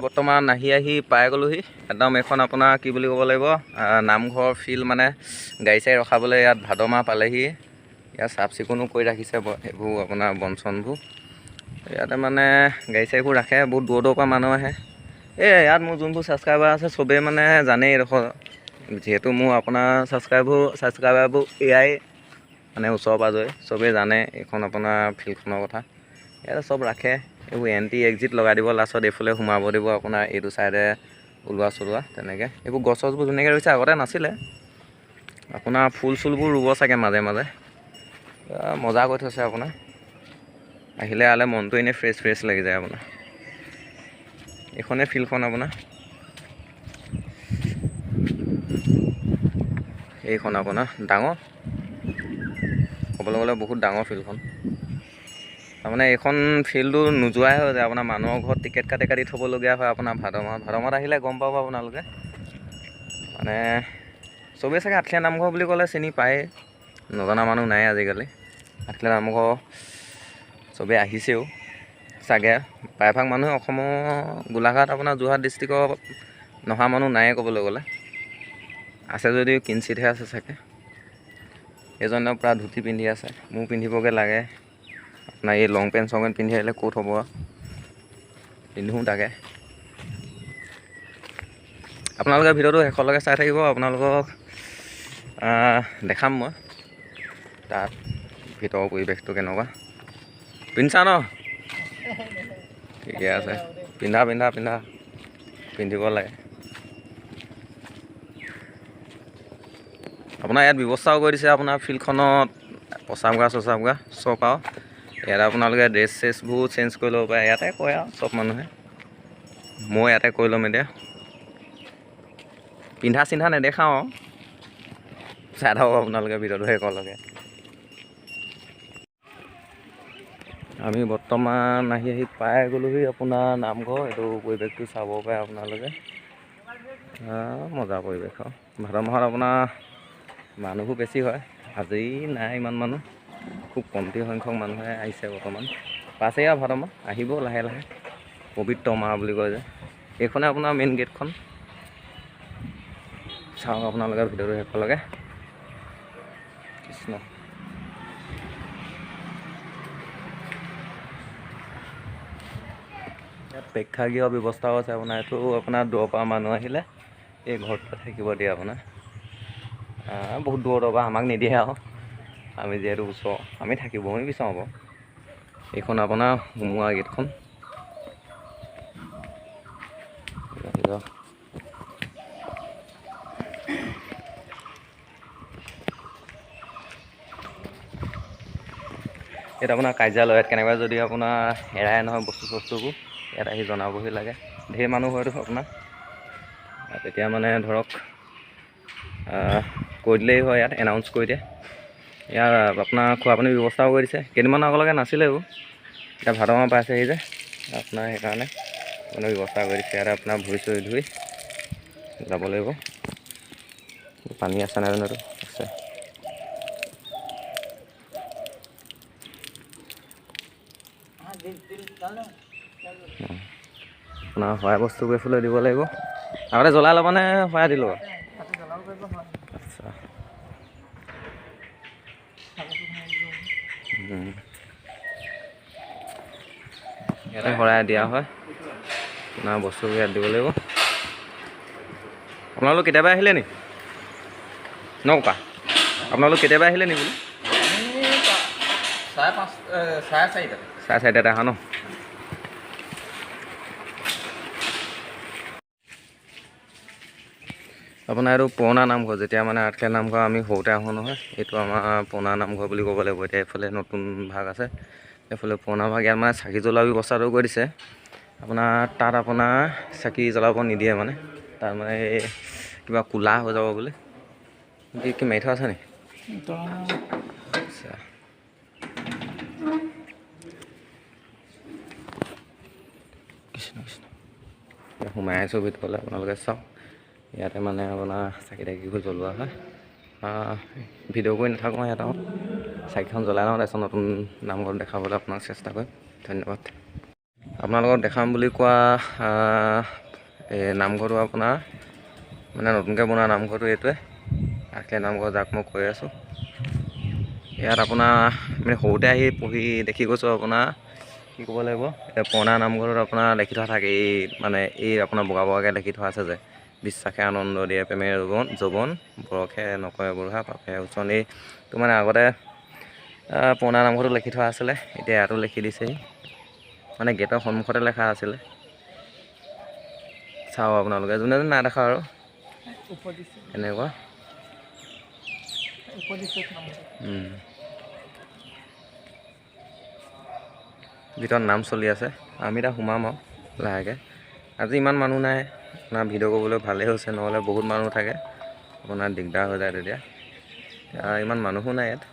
বৰ্তমান আহি পাই গ'লোহি একদম এখন আপোনাৰ কি বুলি ক'ব লাগিব নামঘৰ ফিল্ড মানে গাড়ী চাড়ী ৰখাবলৈ ইয়াত ভাদ মাহ পালেহি ইয়াত চাফ চিকুণো কৰি ৰাখিছে এইবোৰ আপোনাৰ বন চনবোৰ ইয়াতে মানে গাড়ী চাড়ীবোৰ ৰাখে বহুত দূৰৰ পৰা মানুহ আহে ইয়াত মোৰ যোনবোৰ ছাবস্ক্ৰাইবাৰ আছে চবেই মানে জানেই এইডোখৰ যিহেতু মোৰ আপোনাৰ ছাবস্ক্ৰাইবাৰবোৰ এয়াই মানে ওচৰ পাজৰে চবেই জানে এইখন আপোনাৰ ফিল্ডখনৰ কথা ইয়াতে চব ৰাখে এইবোৰ এণ্টি এক্সিট লগাই দিব লাষ্টত এইফালে সোমাব দিব আপোনাৰ এইটো চাইডে ওলোৱা চলোৱা তেনেকৈ এইবোৰ গছ চছবোৰ ধুনীয়াকৈ ৰুইছে আগতে নাছিলে আপোনাৰ ফুল চুলবোৰ ৰুব চাগে মাজে মাজে মজা কৰি থৈছে আপোনাৰ আহিলে মনটো এনেই ফ্ৰেছ লাগি যায় আপোনাৰ এইখনেই ফিল্ডখন আপোনাৰ এইখন আপোনাৰ ডাঙৰ ক'বলৈ গ'লে বহুত ডাঙৰ ফিল্ডখন তাৰমানে এইখন ফিল্ডটো নোযোৱাই হৈ যায় আপোনাৰ মানুহৰ ঘৰত টিকেট কাটি থ'বলগীয়া হয় আপোনাৰ ভাদ মাহত আহিলে গম পাব আপোনালোকে মানে চবেই চাগে আঠখেলীয়া নামঘৰ বুলি ক'লে চিনি পায়েই নজনা মানুহ নাই আজিকালি আঠখেলীয়া নামঘৰ চবেই আহিছেও চাগে প্ৰায়ভাগ মানুহে অসমৰ গোলাঘাট আপোনাৰ যোৰহাট ডিষ্ট্ৰিক্টৰ নহা মানুহ নায়ে ক'বলৈ গ'লে আছে যদিও কিঞ্চিতহে আছে চাগে এজনে প্ৰায় ধুতি পিন্ধি আছে মোৰ পিন্ধিবগৈ লাগে আপোনাৰ এই লং পেণ্ট চং পেণ্ট পিন্ধি আহিলে ক'ত হ'ব পিন্ধোঁ তাকে আপোনালোকে ভিডিঅ'টো শেষলৈকে চাই থাকিব আপোনালোকক দেখাম মই তাত ভিতৰৰ পৰিৱেশটো কেনেকুৱা পিন্ধিছা ন ঠিকে আছে পিন্ধা পিন্ধিব লাগে আপোনাৰ ইয়াত ব্যৱস্থাও কৰি দিছে আপোনাৰ ফিল্ডখনত প্ৰস্ৰাৱগাৰ চস্ৰাৱগাৰ চব আৰু ইয়াত আপোনালোকে ড্ৰেছ চেছবোৰ চেঞ্জ কৰি ল'ব পাৰে ইয়াতে কয় আৰু চব মানুহে মই ইয়াতে কৰি ল'ম এতিয়া পিন্ধা চিন্ধা নেদেখাওঁ আৰু চাই থাকক আপোনালোকে ভিডিঅ'টো শেষলৈকে আমি বৰ্তমান আহি পাই গ'লোহি আপোনাৰ নামঘৰ এইটো পৰিৱেশটো চাব পাৰে আপোনালোকে মজা পৰিৱেশ আৰু ভাদ মাহত আপোনাৰ মানুহবোৰ বেছি হয় আজি নাই ইমান মানুহ খুব কমটি সংখ্যক মানুহে আহিছে বৰ্তমান পাছেই আৰু ভাদ মাহ আহিব লাহে লাহে পবিত্ৰ মাহ বুলি কয় যে এইখনে আপোনাৰ মেইন গেটখন চাওক আপোনালোকে ভিডিঅ'টো শেষলৈকে কৃষ্ণ ইয়াত প্ৰেক্ষাগৃহৰ ব্যৱস্থাও আছে আপোনাৰ এইটো আপোনাৰ দূৰৰ পৰা মানুহ আহিলে এই ঘৰটোতে থাকিব দিয়ে আপোনাৰ বহুত দূৰৰ পৰা আমাক নিদিয়ে আৰু আমি যিহেতু ওচৰ আমি থাকিবও নিবিচাৰোঁ বাৰু এইখন আপোনাৰ সোমোৱা গেটখন ইয়াত আপোনাৰ কাৰ্যালয়ত কেনেবাকৈ যদি আপোনাৰ হেৰাই নহয় বস্তুবোৰ ইয়াত আহি জনাবহি লাগে ঢেৰ মানুহ হয়তো আপোনাৰ তেতিয়া মানে ধৰক কৈ দিলেই হয় ইয়াত এনাউন্স কৰি দিয়ে ইয়াত আপোনাৰ খোৱা পানীৰ ব্যৱস্থাও কৰি দিছে কেইদিনমানৰ আগলৈকে নাছিলে এইবোৰ এতিয়া ভাদ মাহ পাইছেহি যে আপোনাৰ সেইকাৰণে মানে ব্যৱস্থা কৰি দিছে ইয়াতে আপোনাৰ ভৰি চৰি ধুই যাব লাগিব পানী আছে নাই জানো আছে আপোনাৰ সহায় বস্তু গৈ ফুলে দিব লাগিব আগতে জ্বলাই ল'বনে সহায় দিলোঁ আচ্ছা ইয়াতে শৰাই দিয়া হয় আপোনাৰ বস্তুবোৰ ইয়াত দিব লাগিব আপোনালোক কেতিয়াবা আহিলে নি নৌকা আপোনালোক কেতিয়াবা আহিলে নি বোলো চাৰে চাৰিটাত আহা ন আপোনাৰ এইটো পুৰণা নামঘৰ যেতিয়া মানে আঠখেলীয়া নামঘৰ আমি সৰুতে আহোঁ নহয় এইটো আমাৰ পুৰণা নামঘৰ বুলি ক'ব লাগিব এতিয়া এইফালে নতুন ভাগ আছে এইফালে পুৰণা ভাগ ইয়াত মানে চাকি জ্বলোৱা ব্যৱস্থাটো কৰি দিছে আপোনাৰ তাত আপোনাৰ চাকি জ্বলাব নিদিয়ে মানে তাত মানে কিবা কোলা হৈ যাব বুলি কি মাৰি থোৱা আছে নি আচ্ছা কৃষ্ণ সোমাই আছোঁ ভিতৰলৈ আপোনালোকে চাওক ইয়াতে মানে আপোনাৰ চাকি তাকিবোৰ জ্বলোৱা হয় ভিডিঅ' কৰি নাথাকোঁ ইয়াত আৰু চাকিখন জ্বলাই লওঁ তাৰপিছত নতুন নামঘৰ দেখাবলৈ আপোনাক চেষ্টা কৰিম ধন্যবাদ আপোনালোকক দেখাম বুলি কোৱা এই নামঘৰটো আপোনাৰ মানে নতুনকৈ বনোৱা নামঘৰটো এইটোৱে। সেই নামঘৰ যাক মই কৈ আছোঁ, ইয়াত আপোনাৰ মানে সৰুতে আহি পঢ়ি দেখি গৈছোঁ। আপোনাৰ কি ক'ব লাগিব, এতিয়া পুৰণা নামঘৰত আপোনাৰ লিখি থোৱা থাকে এই আপোনাৰ বগা বগাকৈ লিখি থোৱা আছে যে বিশ্বাসে আনন্দ দিয়ে প্ৰেমেৰে যৌৱন বৰষে নকৰে বুঢ়া পাপে উচন। এইটো মানে আগতে পুৰণা নামঘৰটো লিখি থোৱা আছিলে, এতিয়া ইয়াতো লিখি দিছেহি। মানে গেটৰ সন্মুখতে লেখা আছিলে। চাওঁ আপোনালোকে যোনে যোনে নাই দেখা আৰু এনেকুৱা ভিতৰত নাম চলি আছে। আমি এতিয়া সোমাম আৰু লাহেকৈ। আজি ইমান মানুহ নাই, আপোনাৰ ভিডিঅ' কৰিবলৈ ভালেই হৈছে, নহ'লে বহুত মানুহ থাকে আপোনাৰ দিগদাৰ হৈ যায় তেতিয়া। ইমান মানুহো নাই ইয়াত।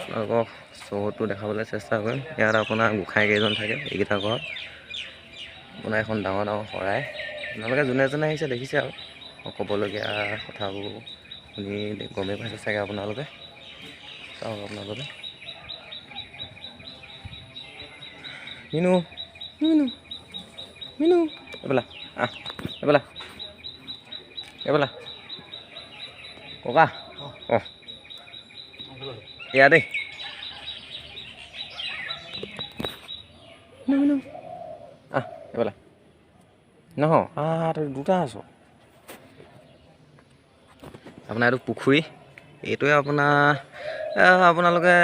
আপোনালোকক চৌহদটো দেখাবলৈ চেষ্টা কৰিম। ইয়াত আপোনাৰ গোঁসাই কেইজন থাকে এইকেইটা ঘৰত। আপোনাৰ এখন ডাঙৰ ডাঙৰ শৰাই, আপোনালোকে যোনে যোনে আহিছে দেখিছে আৰু ক'বলগীয়া কথাবোৰ শুনি গমেই পাইছে চাগে আপোনালোকে। চাওক আপোনালোকে মিনু মিনু মিনু এইবেলা এইবেলা এইবেলা ককা অঁ এয়া দেই মিনু মিনু এইবেলা নহয় তই দুটা আছ। আপোনাৰ এইটো পুখুৰী, এইটোৱে আপোনালোকে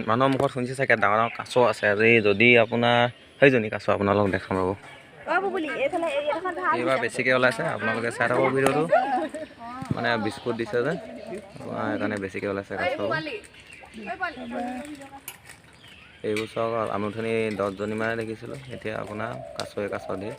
মানুহৰ মুখত শুনিছে চাগে ডাঙৰ ডাঙৰ কাছ আছে। আজি যদি আপোনাৰ সেইজনী কাছ আপোনালোকক দেখাম ৰ'ব। এইবাৰ বেছিকৈ ওলাইছে, আপোনালোকে চাই থাকক ভিডিঅ'টো। মানে বিস্কুট দিছে যে সেইকাৰণে বেছিকৈ ওলাইছে কাছবোৰ। এইবোৰ চাওক, আমি অথনি 10জনীমানে দেখিছিলোঁ, এতিয়া আপোনাৰ কাছয়ে কাছ দিয়ে।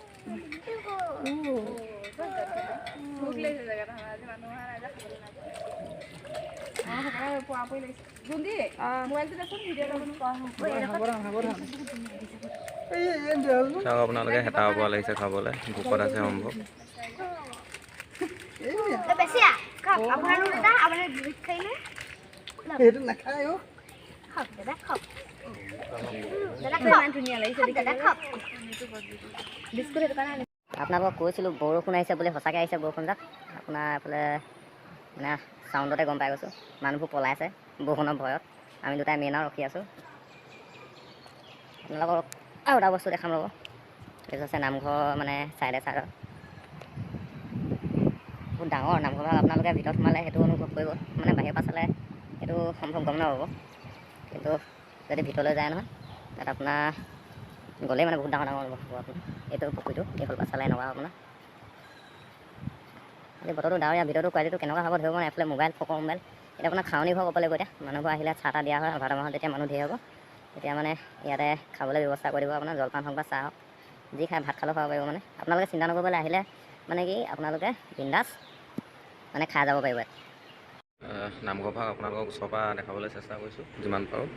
চাওক আপোনালোকে হেতাৰ পৰা লাগিছে খাবলৈ, ভোকত আছে সম্ভৱ। আপোনালোকক কৈছিলোঁ বৰষুণ আহিছে বুলি, সঁচাকৈ আহিছে বৰষুণ যাক। আপোনাৰ এইফালে মানে চাউণ্ডতে গম পাই গৈছোঁ, মানুহবোৰ পলাইছে বৰষুণৰ ভয়ত। আমি দুটাই মেইন আৰু ৰখি আছোঁ। আপোনালোকক আৰু এটা বস্তু দেখাম ৰ'ব। এইটো আছে নামঘৰ মানে চাইডে বহুত ডাঙৰ নামঘৰ। আপোনালোকে ভিতৰত সোমালে সেইটো অনুভৱ কৰিব, মানে বাহিৰৰ পৰা চালে সেইটো সম্ভৱ গম নাপাব। কিন্তু যদি ভিতৰলৈ যায় নহয়, তাত আপোনাৰ গ'লেই মানে বহুত ডাঙৰ ডাঙৰ অনুভৱ হ'ব আপোনাৰ। এইটো পুখুৰীটো এইফালৰ পৰা চালে এনেকুৱা আপোনাৰ। আজি বতৰটো ডাৱৰীয়া, ভিতৰতো কোৱালিটিটো কেনেকুৱা হ'ব ধৰিব নাই। এফালে মোবাইল ফকৰ মোবাইল। এতিয়া আপোনাৰ খাৱনি ঘৰ ক'ব লাগিব। এতিয়া মানুহবোৰ আহিলে চাহ তাহ দিয়া হয়, ভাদ মাহত যেতিয়া মানুহ ধেৰ হ'ব তেতিয়া মানে ইয়াতে খাবলৈ ব্যৱস্থা কৰি দিব আপোনাৰ, জলপান হওক বা চাহ হওক, যি খাই ভাত খালেও খাব পাৰিব। মানে আপোনালোকে চিন্তা নকৰিবলৈ, আহিলে মানে কি আপোনালোকে বিন্দাছ মানে খাই যাব পাৰিব। নামঘৰ ভাগ আপোনালোকক ওচৰৰ পৰা দেখাবলৈ চেষ্টা কৰিছোঁ যিমান পাৰোঁ।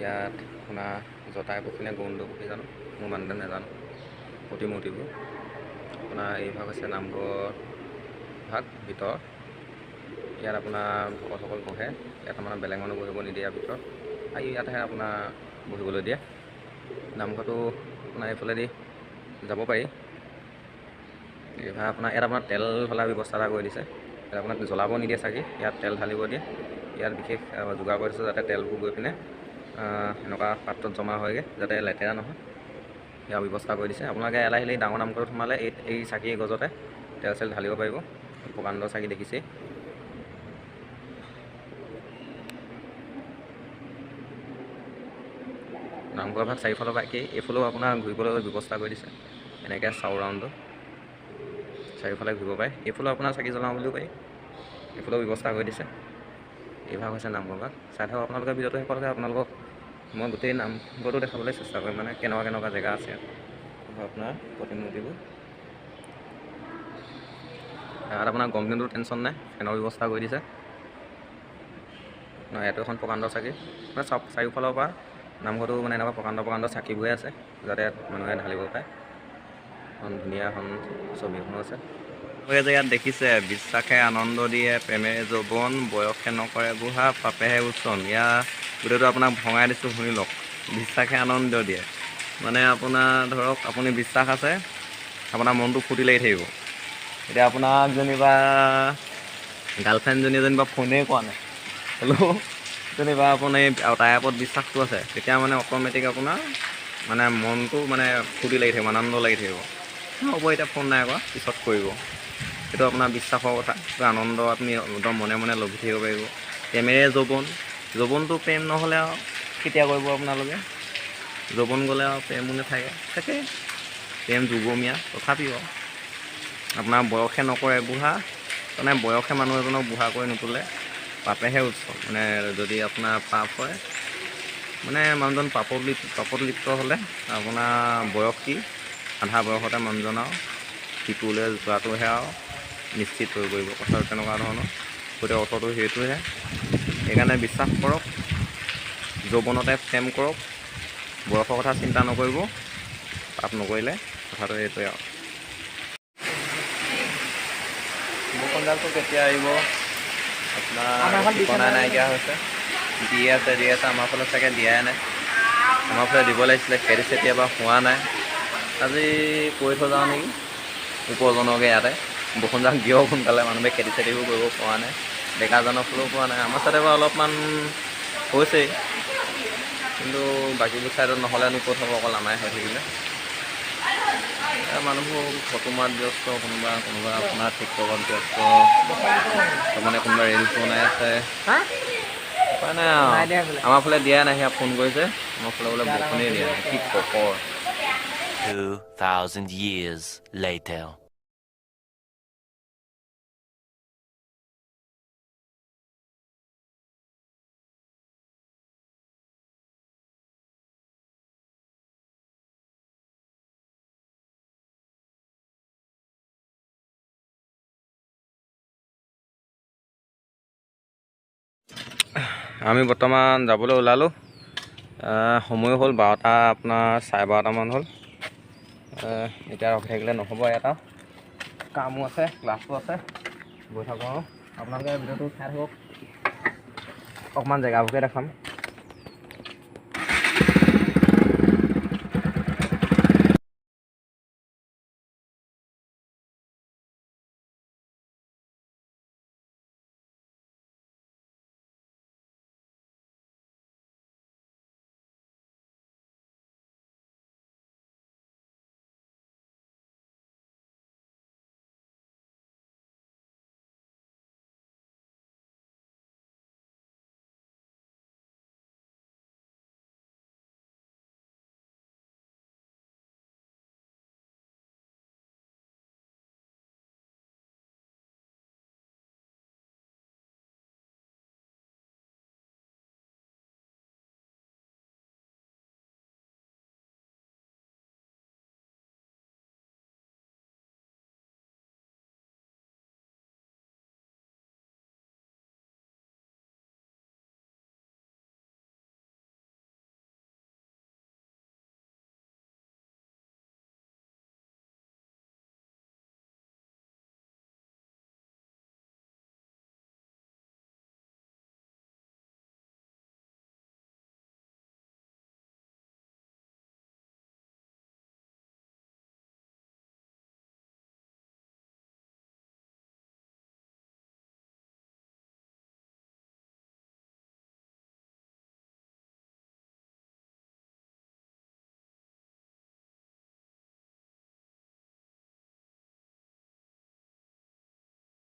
ইয়াত আপোনাৰ জটাই পুখুৰী নে গৌণ্ড পুখুৰী জানো, মোৰ মানুহটো নাজানো। প্ৰতিমূৰ্তিবোৰ আপোনাৰ এই ভাগ হৈছে নামঘৰ ভাগ ভিতৰ। ইয়াত আপোনাৰ ভকতসকল বহে। ইয়াত মানে বেলেগ মানুহ বহিব নিদিয়ে ভিতৰত, আৰু ইয়াতহে আপোনাৰ বহিবলৈ দিয়ে। নামঘৰটো আপোনাৰ এইফালেদি যাব পাৰি। এইভাগ ইয়াত আপোনাৰ তেল ঢলাৰ ব্যৱস্থা এটা কৰি দিছে। ইয়াত আপোনাক জ্বলাব নিদিয়ে চাগে, ইয়াত তেল ঢালিব দিয়ে। ইয়াত বিশেষ যোগাৰ কৰি দিছে যাতে তেলবোৰ গৈ পিনে এনেকুৱা পাত্ৰত জমা হয়গৈ, যাতে লেতেৰা নহয়, সেয়া ব্যৱস্থা কৰি দিছে। আপোনালোকে আহিলে ডাঙৰ নামঘৰত সোমালে এই চাকি গজতে তেল চেল ঢালিব পাৰিব। প্ৰকাণ্ড চাকি দেখিছেই। নামঘৰ ভাগ চাৰিওফালৰ পৰা একেই, এইফালেও আপোনাৰ ঘূৰিবলৈ ব্যৱস্থা কৰি দিছে। এনেকৈ চাউ ৰাউণ্ডটো চাৰিওফালে ঘূৰিব পাৰে। এইফালেও আপোনাৰ চাকি জ্বলাওঁ বুলিও পাৰি, এইফালেও ব্যৱস্থা কৰি দিছে। এইভাগ হৈছে নামঘৰ ভাগ। চাই থাকক আপোনালোকে ভিডিঅ'টো শেষলৈকে। আপোনালোকক মই গোটেই নামঘৰটো দেখাবলৈ চেষ্টা কৰিম, মানে কেনেকুৱা কেনেকুৱা জেগা আছে আপোনাৰ প্ৰতিমূৰ্তিবোৰ। ইয়াত আপোনাৰ গৰম দিনটো টেনশ্যন নাই, ফেনৰ ব্যৱস্থা কৰি দিছে। ইয়াতো এখন প্ৰকাণ্ড চাকি, মানে চব চাৰিওফালৰ পৰা নামঘৰটো মানে এনেকুৱা প্ৰকাণ্ড চাকিবোৰে আছে, যাতে মানুহে ঢালিব পাৰে। এখন ধুনীয়া এখন ছবিখনো আছে। যে ইয়াত দেখিছে বিশ্বাসে আনন্দ দিয়ে প্ৰেমেৰে যৌৱন বয়সে নকৰে বুঢ়া পাপেহে উচন। ইয়াৰ গোটেইটো আপোনাক ভঙাই দিছোঁ শুনি লওক। বিশ্বাসে আনন্দ দিয়ে মানে আপোনাৰ ধৰক আপুনি বিশ্বাস আছে, আপোনাৰ মনটো ফূৰ্তি লাগি থাকিব। এতিয়া আপোনাক যেনিবা গাৰ্লফ্ৰেণ্ডজনীয়ে যেনিবা ফোনেই কৰা নাই, হ'লেও যেনিবা আপুনি তাইৰ ওপৰত বিশ্বাসটো আছে, তেতিয়া মানে অট'মেটিক আপোনাৰ মানে মনটো মানে ফূৰ্তি লাগি থাকিব, আনন্দ লাগি থাকিব। হ'ব এতিয়া ফোন নাই কৰা, পিছত কৰিব। সেইটো আপোনাৰ বিশ্বাসৰ কথা, সেইটো আনন্দ আপুনি একদম মনে মনে লভি থাকিব পাৰিব। প্ৰেমেৰে যৌৱনটো প্ৰেম নহ'লে আৰু কেতিয়া কৰিব আপোনালোকে? যৌৱন গ'লে আৰু প্ৰেমো নাথাকে, থাকে প্ৰেম যুগমীয়া, তথাপিও আপোনাৰ বয়সে নকৰে বুঢ়া, মানে বয়সে মানুহ এজনক বুঢ়া কৰি নুতোলে, পাপেহে উৎসৱ। মানে যদি আপোনাৰ পাপ হয়, মানে মানুহজন পাপত লিপ্ত হ'লে আপোনাৰ বয়স কি, আধা বয়সতে মানুহজন আৰু সিটোলৈ যোৱাটোহে আৰু নিশ্চিত হৈ পৰিব। কথাটো তেনেকুৱা ধৰণৰ, গতিকে অৰ্থটো সেইটোহে। সেইকাৰণে বিশ্বাস কৰক, যৌৱনতে প্ৰেম কৰক, বয়সৰ কথা চিন্তা নকৰিব, পাপ নকৰিলে। কথাটো সেইটোৱে আৰু। বৰষুণজাকটো কেতিয়া আহিব আপোনাৰ ঠিকনা নাইকিয়া হৈছে। দি আছে আমাৰ ফালে চাগে দিয়াই নাই। আমাৰ ফালে দিব লাগিছিলে, খেতি চেতি এবাৰ হোৱা নাই। আজি কৈ থৈ যাওঁ নেকি ওপৰজনকে ইয়াতে, বৰষুণজাক দিয়ক সোনকালে, মানুহে খেতি চেতিবোৰ কৰিব পৰা নাই, ডেকাজনৰ ফালেও পোৱা নাই। আমাৰ ছাইডে বাৰু অলপমান হৈছেই, কিন্তু বাকীবোৰ ছাইডত নহ'লেনো ক'ত হ'ব, অকল আমাৰে হৈ থাকিলে। মানুহবোৰ ফটো মৰাত ব্যস্ত, কোনোবা আপোনাৰ টিকটকত ব্যস্ত, মানে কোনোবা ৰিলচ বনাই আছে। উপায় নাই আৰু, আমাৰ ফালে দিয়াই নাই। সেয়া ফোন কৰিছে, আমাৰ ফালে বোলে বৰষুণেই দিয়া নাই, কি ককৰ। 2,000 years later. আমি বৰ্তমান যাবলৈ ওলালোঁ। সময় হ'ল 12টা, আপোনাৰ 12:30মান হ'ল। এতিয়া ৰখি থাকিলে নহ'ব, এটা কামো আছে, ক্লাছো আছে, গৈ থাকোঁ আৰু। আপোনালোকে ভিডিঅ'টো চাই থাকক, অকণমান জেগাবোৰকে দেখাম।